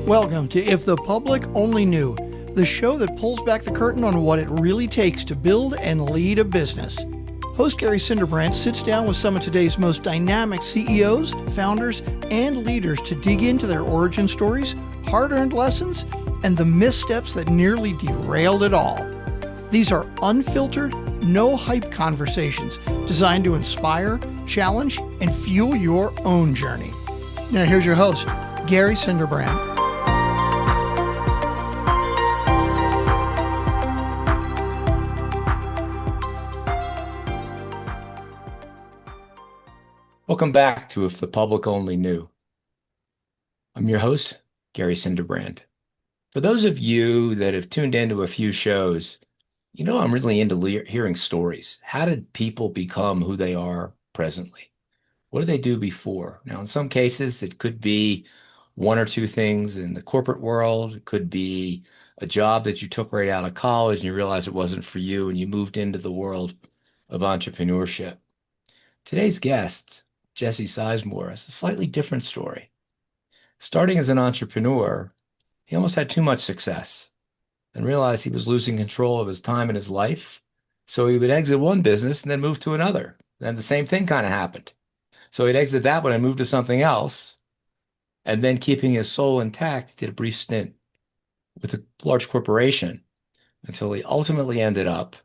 Welcome to If the Public Only Knew, the show that pulls back the curtain on what it really takes to build and lead a business. Host Gary Cinderbrandt sits down with some of today's most dynamic CEOs, founders, and leaders to dig into their origin stories, hard-earned lessons, and the missteps that nearly derailed it all. These are unfiltered, no-hype conversations designed to inspire, challenge, and fuel your own journey. Now here's your host, Gary Cinderbrandt. Welcome back to If the Public Only Knew. I'm your host, Gary Cinderbrandt. For those of you that have tuned into a few shows, you know I'm really into hearing stories. How did people become who they are presently? What did they do before? Now, in some cases, it could be one or two things in the corporate world. It could be a job that you took right out of college and you realized it wasn't for you and you moved into the world of entrepreneurship. Today's guest, Jesse Gilmore, has a slightly different story. Starting as an entrepreneur, he almost had too much success and realized he was losing control of his time and his life. So he would exit one business and then move to another. Then the same thing kind of happened. So he'd exit that one and move to something else. And then keeping his soul intact, he did a brief stint with a large corporation until he ultimately ended up,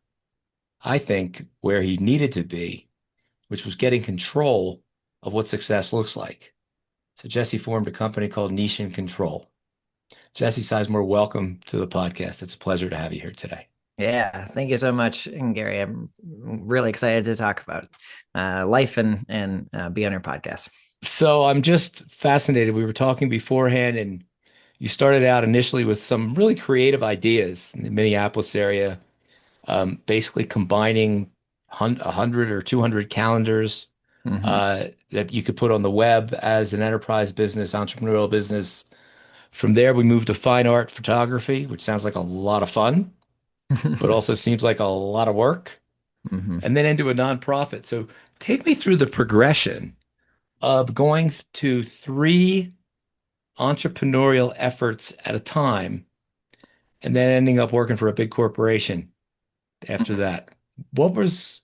I think, where he needed to be, which was getting control of what success looks like. So Jesse formed a company called Niche and Control. Jesse Sizemore, welcome to the podcast. It's a pleasure to have you here today. Yeah, thank you so much, Gary. I'm really excited to talk about life and be on your podcast. So I'm just fascinated. We were talking beforehand, and you started out initially with some really creative ideas in the Minneapolis area, basically combining 100 or 200 calendars that you could put on the web as an enterprise business, entrepreneurial business. From there, we moved to fine art photography, which sounds like a lot of fun, but also seems like a lot of work, and then into a nonprofit. So take me through the progression of going to 3 entrepreneurial efforts at a time, and then ending up working for a big corporation after that. What was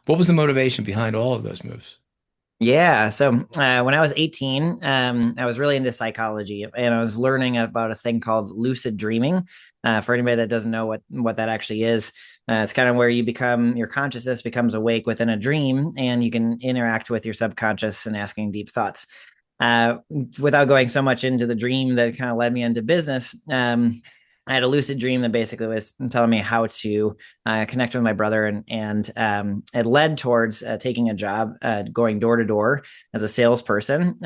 the motivation behind all of those moves? Yeah. So when I was 18, I was really into psychology, and I was learning about a thing called lucid dreaming. For anybody that doesn't know what that actually is, it's kind of where your consciousness becomes awake within a dream, and you can interact with your subconscious and asking deep thoughts. Without going so much into the dream that kind of led me into business, I had a lucid dream that basically was telling me how to connect with my brother, and it led towards taking a job, going door to door as a salesperson,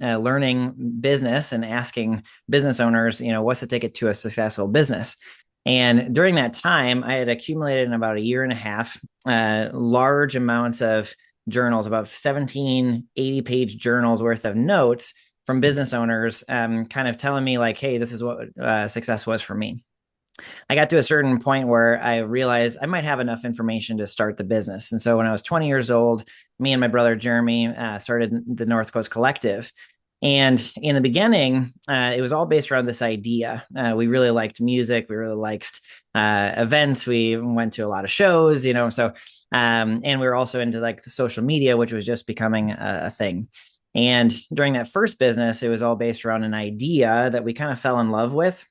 learning business and asking business owners, what's the ticket to a successful business. And during that time, I had accumulated in about a year and a half, large amounts of journals, about 17 80-page journals worth of notes from business owners, kind of telling me like, hey, this is what success was for me. I got to a certain point where I realized I might have enough information to start the business. And so when I was 20 years old, me and my brother, Jeremy, started the North Coast Collective. And in the beginning, it was all based around this idea. We really liked music. We really liked events. We went to a lot of shows, and we were also into like the social media, which was just becoming a thing. And during that first business, it was all based around an idea that we kind of fell in love with.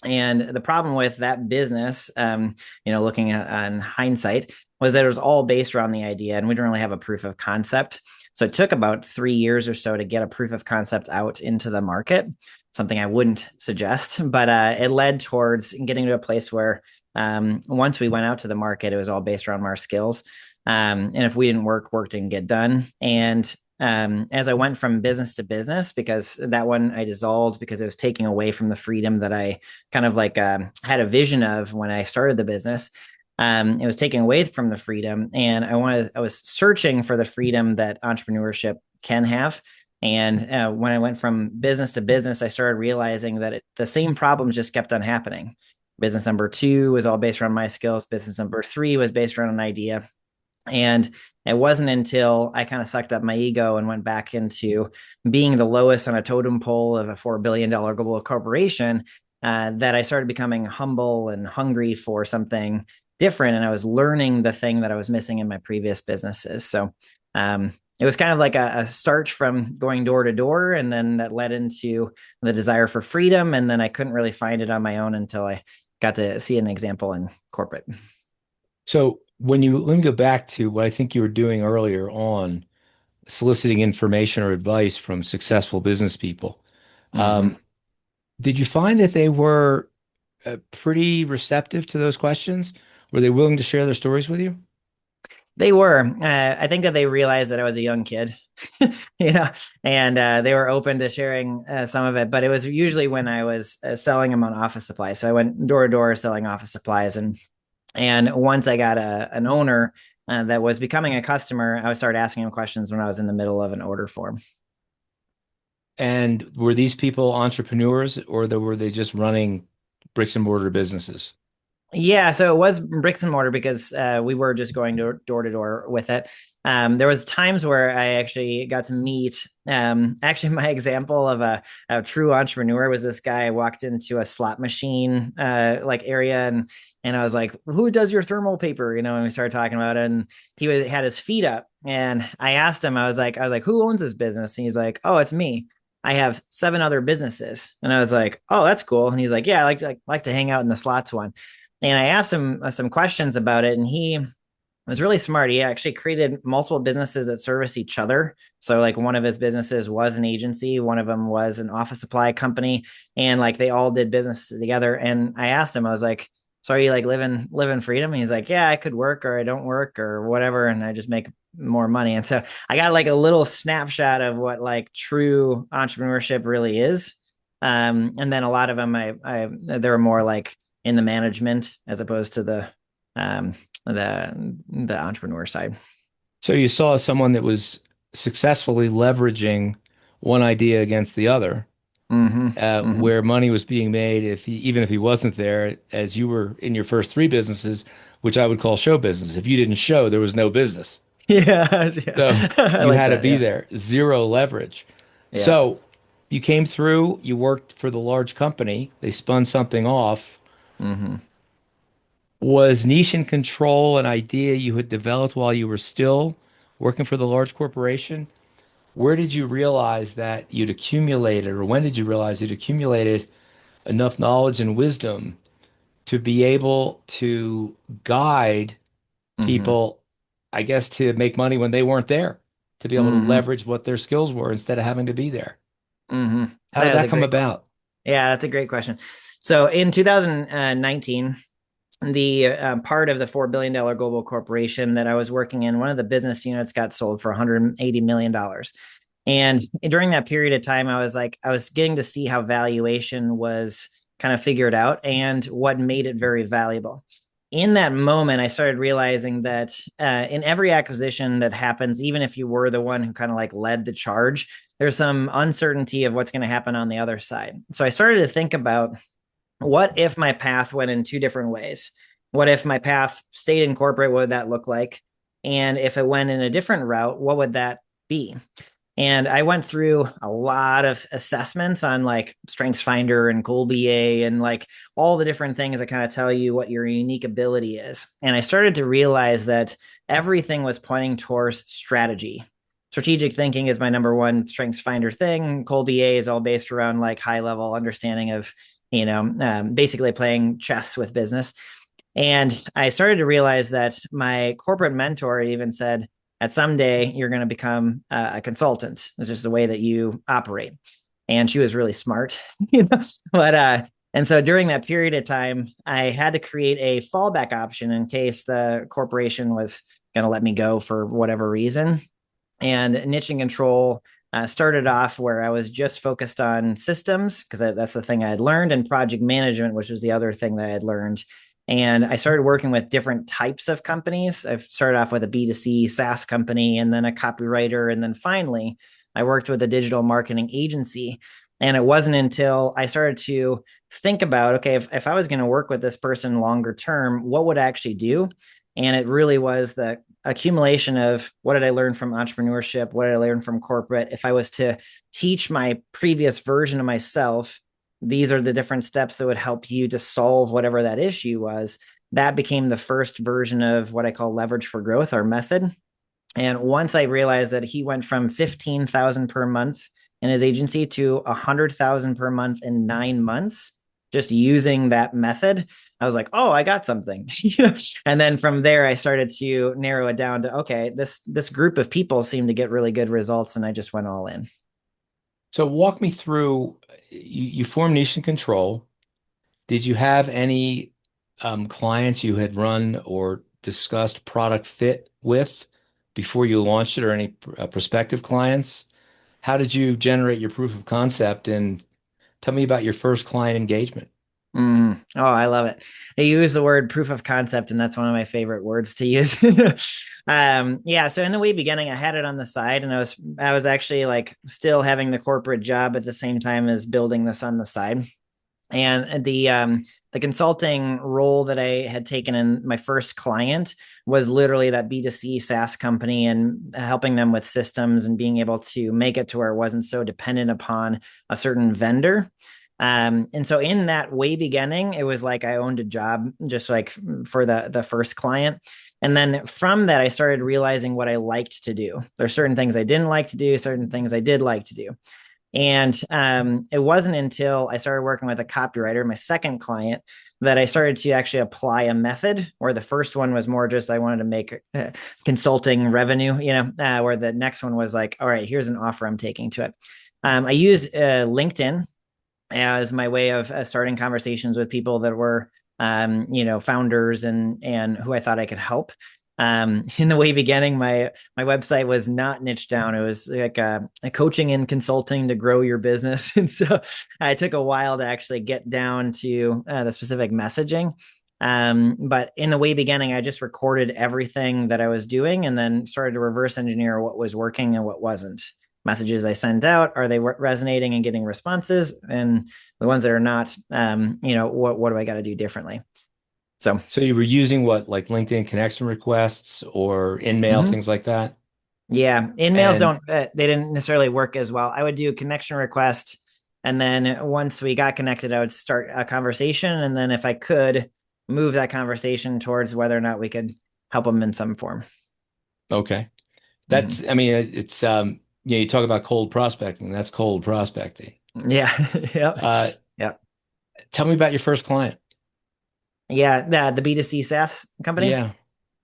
And the problem with that business, looking on hindsight, was that it was all based around the idea, and we didn't really have a proof of concept. So it took about 3 years or so to get a proof of concept out into the market, something I wouldn't suggest, but it led towards getting to a place where once we went out to the market, it was all based around our skills. And if we didn't work didn't get done. And as I went from business to business, because that one I dissolved because it was taking away from the freedom that I kind of like had a vision of when I started the business. It was taking away from the freedom, and I was searching for the freedom that entrepreneurship can have. And when I went from business to business, I started realizing that the same problems just kept on happening. Business number 2 was all based around my skills. Business number 3 was based around an idea. And It wasn't until I kind of sucked up my ego and went back into being the lowest on a totem pole of a $4 billion global corporation that I started becoming humble and hungry for something different. And I was learning the thing that I was missing in my previous businesses. So it was kind of like a start from going door to door. And then that led into the desire for freedom. And then I couldn't really find it on my own until I got to see an example in corporate. So let me go back to what I think you were doing earlier on, soliciting information or advice from successful business people. Mm-hmm. Did you find that they were pretty receptive to those questions? Were they willing to share their stories with you? They were. I think that they realized that I was a young kid, and they were open to sharing some of it. But it was usually when I was selling them on office supplies. So I went door to door selling office supplies, and once I got an owner that was becoming a customer, I would start asking him questions when I was in the middle of an order form. And were these people entrepreneurs or were they just running bricks and mortar businesses? Yeah, so it was bricks and mortar because we were just going door to door with it. There was times where I actually got to meet. Actually, my example of a true entrepreneur was this guy. I walked into a slot machine like area, and I was like, "Who does your thermal paper?" And we started talking about it, and had his feet up, and I asked him. I was like, "Who owns this business?" And he's like, "Oh, it's me. I have 7 other businesses." And I was like, "Oh, that's cool." And he's like, "Yeah, I like to hang out in the slots one." And I asked him some questions about it, and he was really smart. He actually created multiple businesses that service each other. So, like, one of his businesses was an agency, one of them was an office supply company, and like they all did business together. And I asked him, I was like, "So are you like living freedom?" And he's like, "Yeah, I could work or I don't work or whatever, and I just make more money." And so I got like a little snapshot of what like true entrepreneurship really is. And then a lot of them, they were more like in the management as opposed to um, the entrepreneur side. So you saw someone that was successfully leveraging one idea against the other, Mm-hmm. Mm-hmm. where money was being made even if he wasn't there, as you were in your first 3 businesses, which I would call show business. If you didn't show, there was no business. Yeah, So yeah. I you like had to that. be Yeah, there, zero leverage. yeah. So you came through, you worked for the large company, they spun something off. Mm-hmm. Was niche and control an idea you had developed while you were still working for the large corporation? Where did you realize that you'd accumulated, or when did you realize you'd accumulated enough knowledge and wisdom to be able to guide Mm-hmm. people, I guess, to make money when they weren't there, to be able to Mm-hmm. leverage what their skills were instead of having to be there? Mm-hmm. How did That was that a come great question. about? Yeah, that's a great question. So in 2019, the part of the $4 billion global corporation that I was working in, one of the business units got sold for $180 million. And during that period of time, I was getting to see how valuation was kind of figured out and what made it very valuable. In that moment, I started realizing that in every acquisition that happens, even if you were the one who kind of like led the charge, there's some uncertainty of what's going to happen on the other side. So I started to think about, what if my path went in 2 different ways? What if my path stayed in corporate? What would that look like? And if it went in a different route, what would that be? And I went through a lot of assessments on like Strengths Finder and Goal.BA and like all the different things that kind of tell you what your unique ability is. And I started to realize that everything was pointing towards strategy. Strategic thinking is my number one Strengths Finder thing. Goal.BA is all based around like high level understanding of, basically playing chess with business. And I started to realize that my corporate mentor even said, at someday you're going to become a consultant. It's just the way that you operate. And she was really smart, and so during that period of time, I had to create a fallback option in case the corporation was going to let me go for whatever reason. And niche and control started off where I was just focused on systems because that's the thing I had learned, and project management, which was the other thing that I had learned. And I started working with different types of companies. I've started off with a B2C SaaS company, and then a copywriter. And then finally, I worked with a digital marketing agency. And it wasn't until I started to think about, okay, if I was going to work with this person longer term, what would I actually do? And it really was the accumulation of what did I learn from entrepreneurship? What did I learn from corporate? If I was to teach my previous version of myself, these are the different steps that would help you to solve whatever that issue was. That became the first version of what I call leverage for growth, our method. And once I realized that he went from 15,000 per month in his agency to 100,000 per month in 9 months, just using that method, I was like, oh, I got something. And then from there, I started to narrow it down to, okay, this group of people seem to get really good results. And I just went all in. So walk me through, you formed Niche and Control. Did you have any clients you had run or discussed product fit with before you launched it, or any prospective clients? How did you generate your proof of concept? And tell me about your first client engagement. Oh, I love it. I use the word proof of concept, and that's one of my favorite words to use. Yeah. So in the way beginning, I had it on the side, and I was actually like still having the corporate job at the same time as building this on the side. And the consulting role that I had taken in my first client was literally that B2C SaaS company, and helping them with systems and being able to make it to where it wasn't so dependent upon a certain vendor. And so in that way beginning, it was like I owned a job just like for the first client. And then from that, I started realizing what I liked to do. There's certain things I didn't like to do, certain things I did like to do. And it wasn't until I started working with a copywriter, my second client, that I started to actually apply a method, where the first one was more just I wanted to make consulting revenue, where the next one was like, all right, here's an offer I'm taking to it. I used LinkedIn as my way of starting conversations with people that were, founders and who I thought I could help. In the way beginning, my website was not niche down. It was like a coaching and consulting to grow your business. And so it took a while to actually get down to the specific messaging. But in the way beginning, I just recorded everything that I was doing and then started to reverse engineer what was working and what wasn't. Messages I sent out, are they resonating and getting responses? And the ones that are not, what do I got to do differently? So you were using what, like LinkedIn connection requests or InMail, mhm. things like that? Yeah, in-mails And don't, they didn't necessarily work as well. I would do connection request. And then once we got connected, I would start a conversation. And then if I could move that conversation towards whether or not we could help them in some form. okay, Mhm. I mean, it's you talk about cold prospecting. That's cold prospecting. Yeah. Yep. Uh, Yep. Tell me about your first client. Yeah. The B2C SaaS company. Yeah.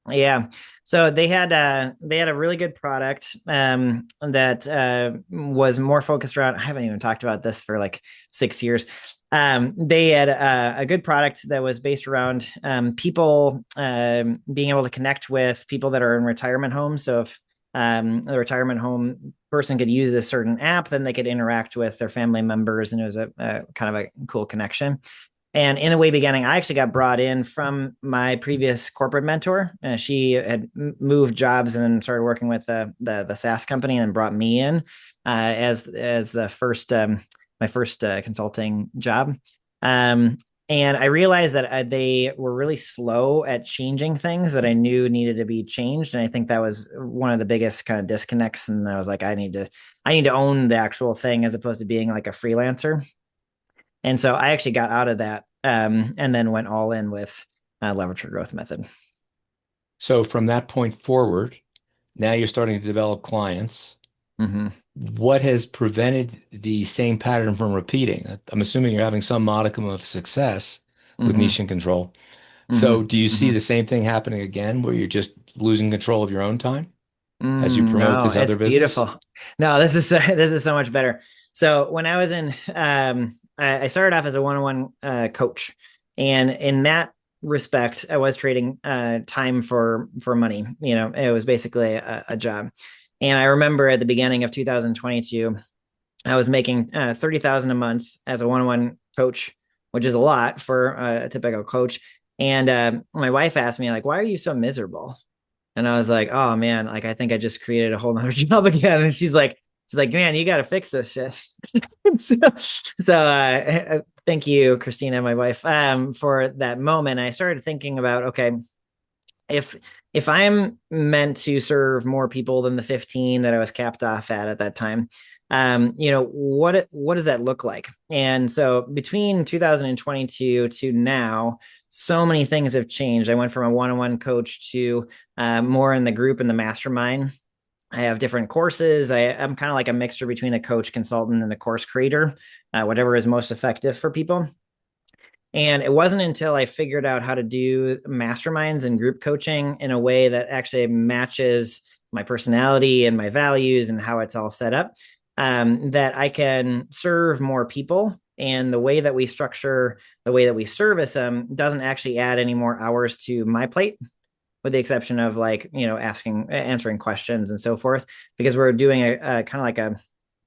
Yeah. So they had a really good product that was more focused around. I haven't even talked about this for like 6 years. They had a good product that was based around people being able to connect with people that are in retirement homes. So if the retirement home person could use a certain app, then they could interact with their family members, and it was a kind of a cool connection. And in the way beginning, I actually got brought in from my previous corporate mentor. She had moved jobs and then started working with the SaaS company and brought me in as the first my first consulting job. And I realized that they were really slow at changing things that I knew needed to be changed. And I think that was one of the biggest kind of disconnects. And I was like, I need to own the actual thing as opposed to being like a freelancer. And so I actually got out of that and then went all in with leverage for growth method. So from that point forward, now you're starting to develop clients. Mm-hmm. What has prevented the same pattern from repeating? I'm assuming you're having some modicum of success with Mm-hmm. niche and control. Mm-hmm. So do you see Mm-hmm. the same thing happening again, where you're just losing control of your own time as you promote No, this it's other business? beautiful. No, this is so much better. So when I was in, I started off as a one-on-one coach, and in that respect, I was trading time for money. It was basically a job. And I remember at the beginning of 2022, I was making 30,000 a month as a one-on-one coach, which is a lot for a typical coach. And my wife asked me like, "Why are you so miserable?" And I was like, "Oh man, like I think I just created a whole nother job again." And she's like, "Man, you got to fix this shit." So thank you, Christina, my wife, for that moment. I started thinking about, okay, if if I'm meant to serve more people than the 15 that I was capped off at that time, what does that look like? And so between 2022 to now, so many things have changed. I went from a one-on-one coach to more in the group and the mastermind. I have different courses. I'm kind of like a mixture between a coach, consultant, and a course creator, whatever is most effective for people. And it wasn't until I figured out how to do masterminds and group coaching in a way that actually matches my personality and my values and how it's all set up, that I can serve more people. And the way that we structure, the way that we service them doesn't actually add any more hours to my plate, with the exception of like, answering questions and so forth, because we're doing a kind of like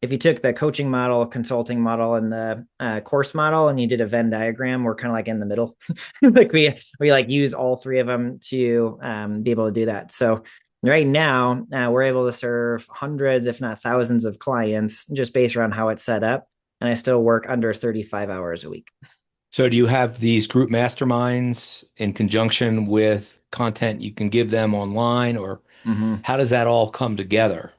if you took the coaching model, consulting model, and the course model, and you did a Venn diagram, we're kind of like in the middle. Like we like use all three of them to be able to do that. So right now, we're able to serve hundreds, if not thousands, of clients just based around how it's set up. And I still work under 35 hours a week. So do you have these group masterminds in conjunction with content you can give them online, or Mm-hmm. how does that all come together?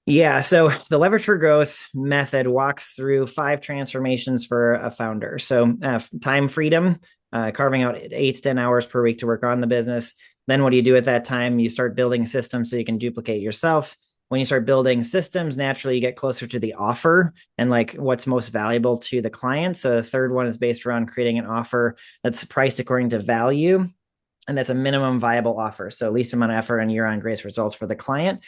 Yeah, so the leverage for growth method walks through 5 transformations for a founder. So, time freedom, carving out 8 to 10 hours per week to work on the business. Then, what do you do at that time? You start building systems so you can duplicate yourself. When you start building systems, naturally you get closer to the offer and like what's most valuable to the client. So, the third one is based around creating an offer that's priced according to value. And that's a minimum viable offer. So, least amount of effort and year on greatest results for the client.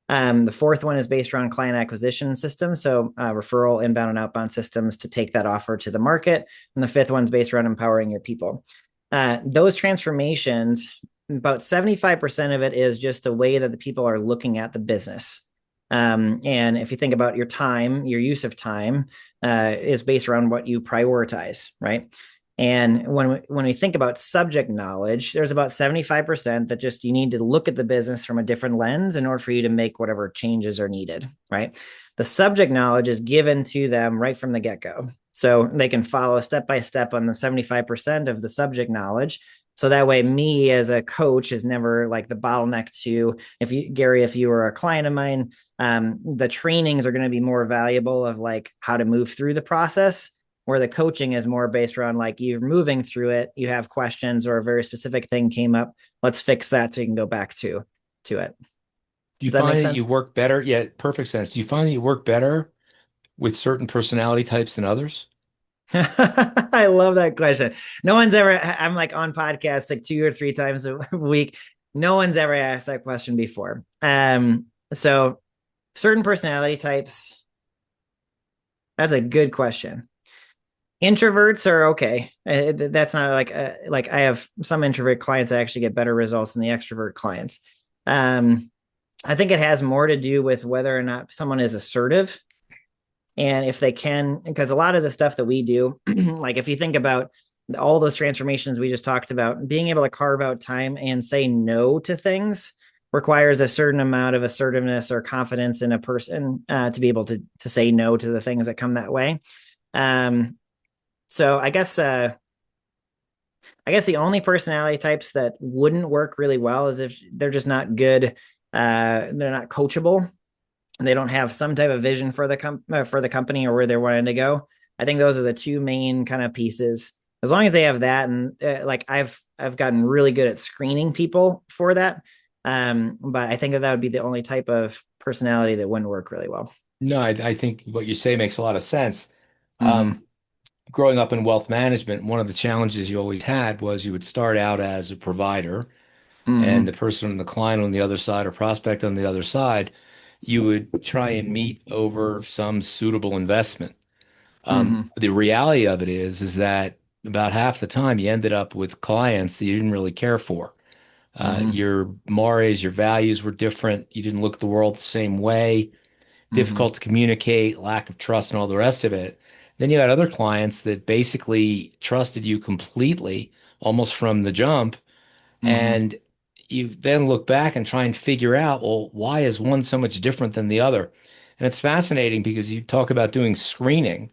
The fourth one is based around client acquisition systems, so referral, inbound, and outbound systems to take that offer to the market. And the fifth one is based around empowering your people. Those transformations, about 75% of it is just the way that the people are looking at the business. And if you think about your time, your use of time is based around what you prioritize, right? And when we think about subject knowledge, there's about 75% that just you need to look at the business from a different lens in order for you to make whatever changes are needed, right? The subject knowledge is given to them right from the get-go. So they can follow step by step on the 75% of the subject knowledge. So that way, me as a coach is never like the bottleneck to, if you were a client of mine, the trainings are going to be more valuable of like how to move through the process, where the coaching is more based around like you're moving through it, you have questions or a very specific thing came up, let's fix that so you can go back to it. Do you Does that make find that you sense? work better? Yeah, perfect sense. Do you find that you work better with certain personality types than others? I love that question. No one's ever, I'm like on podcasts like 2 or 3 times a week. No one's ever asked that question before. So certain personality types, that's a good question. Introverts are okay. That's not like I have some introvert clients that actually get better results than the extrovert clients. Um, I think it has more to do with whether or not someone is assertive and if they can, because a lot of the stuff that we do, like if you think about all those transformations we just talked about, being able to carve out time and say no to things requires a certain amount of assertiveness or confidence in a person to be able to say no to the things that come that way. Um, so I guess the only personality types that wouldn't work really well is if they're just not good. They're not coachable. And they don't have some type of vision for the company or where they're wanting to go. I think those are the two main kind of pieces. As long as they have that, and like I've gotten really good at screening people for that. But I think that would be the only type of personality that wouldn't work really well. No, I think what you say makes a lot of sense. Mm-hmm. Um, Growing up in wealth management, one of the challenges you always had was you would start out as a provider, and the Mm-hmm. person, the client on the other side or prospect on the other side, you would try and meet over some suitable investment. Mm-hmm. The reality of it is that about half the time you ended up with clients that you didn't really care for. Mm-hmm. Your mores, your values were different. You didn't look at the world the same way, Mm-hmm. difficult to communicate, lack of trust, and all the rest of it. Then you had other clients that basically trusted you completely, almost from the jump. Mm-hmm. And you then look back and try and figure out, well, why is one so much different than the other? And it's fascinating because you talk about doing screening,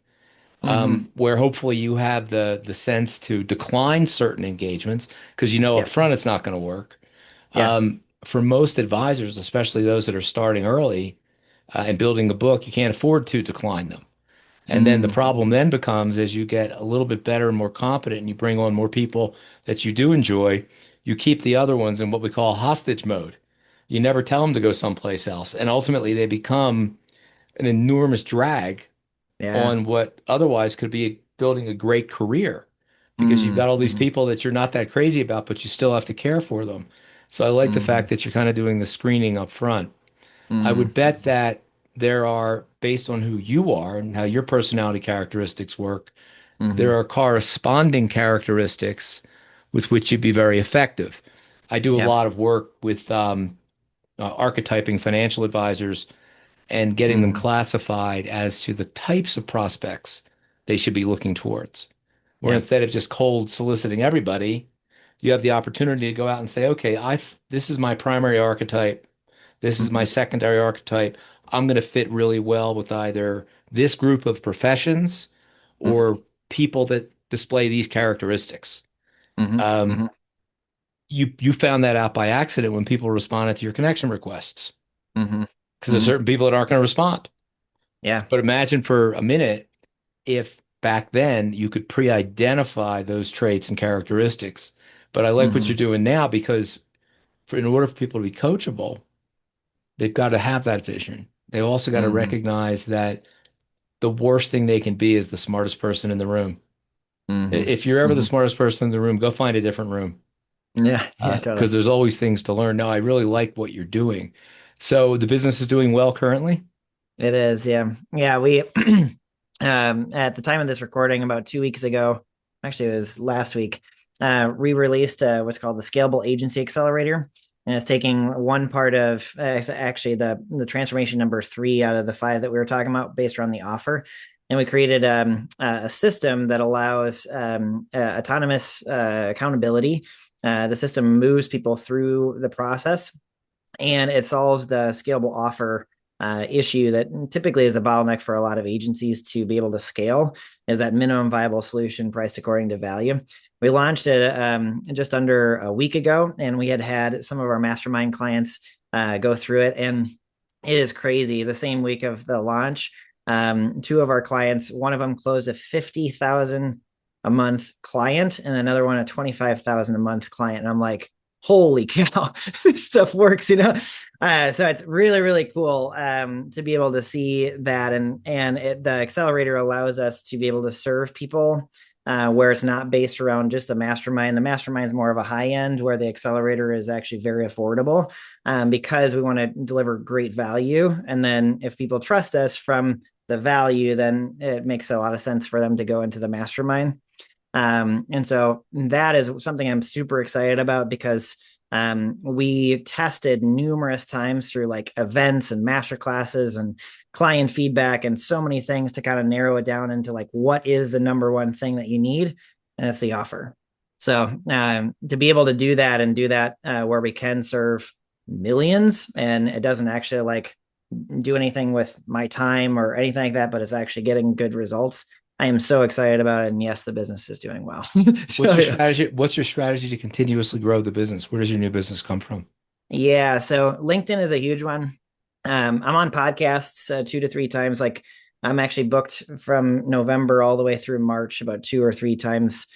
Mm-hmm. where hopefully you have the sense to decline certain engagements because you know up Yep. front it's not going to work. Yeah. For most advisors, especially those that are starting early and building a book, you can't afford to decline them. And then the problem Mm-hmm. then becomes as you get a little bit better and more competent and you bring on more people that you do enjoy, you keep the other ones in what we call hostage mode. You never tell them to go someplace else. And ultimately, they become an enormous drag Yeah. on what otherwise could be building a great career because you've got all these Mm-hmm. people that you're not that crazy about, but you still have to care for them. So I like the Mm-hmm. fact that you're kind of doing the screening up front. I would bet Mm-hmm. that there are, based on who you are and how your personality characteristics work, Mm-hmm. there are corresponding characteristics with which you'd be very effective. I do a Yeah. lot of work with archetyping financial advisors and getting them Mm-hmm. classified as to the types of prospects they should be looking towards. Where Yeah. instead of just cold soliciting everybody, you have the opportunity to go out and say, okay, this is my primary archetype. This is my Mm-hmm. secondary archetype. I'm going to fit really well with either this group of professions or people that display these characteristics. Mm-hmm. Um, Mm-hmm. you found that out by accident when people responded to your connection requests Mm-hmm. because there's Mm-hmm. certain people that aren't going to respond. Yeah. But imagine for a minute if back then you could pre-identify those traits and characteristics. But I like what Mm-hmm. you're doing now because in order for people to be coachable, they've got to have that vision. They also got to Mm-hmm. recognize that the worst thing they can be is the smartest person in the room. Mm-hmm. If you're ever the Mm-hmm. smartest person in the room, go find a different room Yeah. Yeah. Totally. because there's always things to learn. No, I really like what you're doing. So the business is doing well currently. It is. Yeah. Yeah. We, at the time of this recording, about 2 weeks ago, actually, it was last week, we released what's called the Scalable Agency Accelerator. And it's taking one part of it's actually the transformation number three out of the five that we were talking about based around the offer. And we created a system that allows autonomous accountability. The system moves people through the process and it solves the scalable offer issue that typically is the bottleneck for a lot of agencies to be able to scale is that minimum viable solution priced according to value. We launched it just under a week ago, and we had some of our mastermind clients go through it, and it is crazy. The same week of the launch, two of our clients, one of them closed a 50,000 a month client, and another one a 25,000 a month client, and I'm like, holy cow, this stuff works, so it's really, really cool to be able to see that. And the accelerator allows us to be able to serve people where it's not based around just the mastermind. The mastermind is more of a high end, where the accelerator is actually very affordable because we want to deliver great value. And then if people trust us from the value, then it makes a lot of sense for them to go into the mastermind. And so that is something I'm super excited about because we tested numerous times through like events and master classes and client feedback and so many things to kind of narrow it down into like what is the number one thing that you need, and it's the offer. So to be able to do that and do that where we can serve millions and it doesn't actually like do anything with my time or anything like that, but it's actually getting good results. I am so excited about it. And yes, the business is doing well. What's So your yeah. strategy? What's your strategy to continuously grow the business? Where does your new business come from? Yeah. So LinkedIn is a huge one. I'm on podcasts 2 to 3 times. Like I'm actually booked from November all the way through March, about 2 or 3 times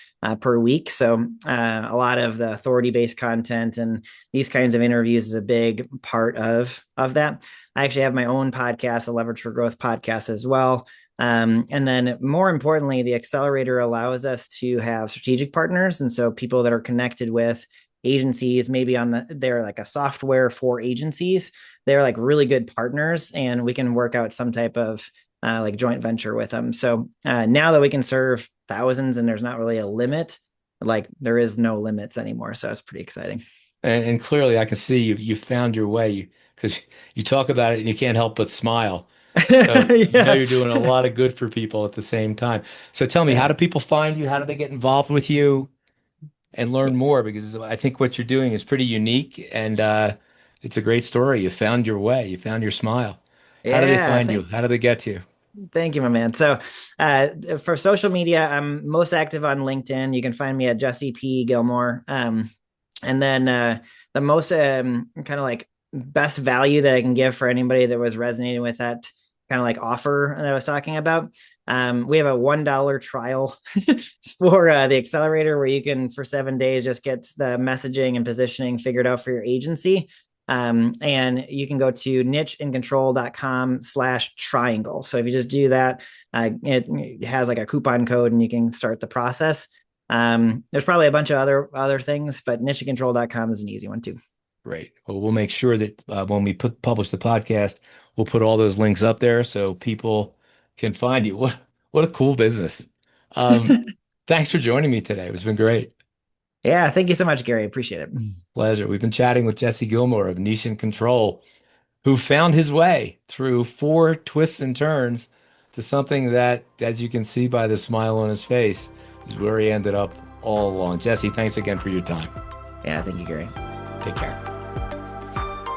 per week. So a lot of the authority-based content and these kinds of interviews is a big part of that. I actually have my own podcast, the Leverage for Growth podcast as well. And then more importantly, the accelerator allows us to have strategic partners. And so people that are connected with agencies, maybe they're like a software for agencies. They're like really good partners and we can work out some type of like joint venture with them. So now that we can serve thousands and there's not really a limit, like there is no limits anymore. So it's pretty exciting. And clearly, I can see you found your way because you talk about it and you can't help but smile. So you know Yeah. you're doing a lot of good for people at the same time. So tell me, how Yeah. do people find you? How do they get involved with you and learn more? Because I think what you're doing is pretty unique and it's a great story. You found your way. You found your smile. How do they Yeah. find you? How do they get to you? Thank you, my man. So, for social media, I'm most active on LinkedIn. You can find me at Jesse P. Gilmore. And then the most kind of like best value that I can give for anybody that was resonating with that kind of like offer that I was talking about. We have a $1 trial for the Accelerator where you can, for 7 days, just get the messaging and positioning figured out for your agency. And you can go to nicheandcontrol.com/triangle. So if you just do that, it has like a coupon code and you can start the process. There's probably a bunch of other things, but nicheandcontrol.com is an easy one too. Great. Well, we'll make sure that when we publish the podcast, we'll put all those links up there so people can find you. What a cool business. Thanks for joining me today. It's been great. Yeah, thank you so much, Gary. Appreciate it. Pleasure. We've been chatting with Jesse Gilmore of Niche and Control, who found his way through 4 twists and turns to something that, as you can see by the smile on his face, is where he ended up all along. Jesse, thanks again for your time. Yeah, thank you, Gary. Take care.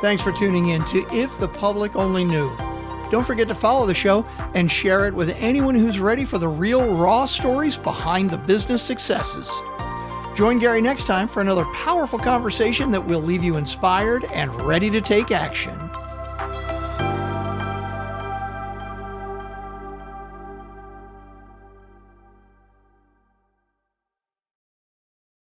Thanks for tuning in to If the Public Only Knew. Don't forget to follow the show and share it with anyone who's ready for the real raw stories behind the business successes. Join Gary next time for another powerful conversation that will leave you inspired and ready to take action.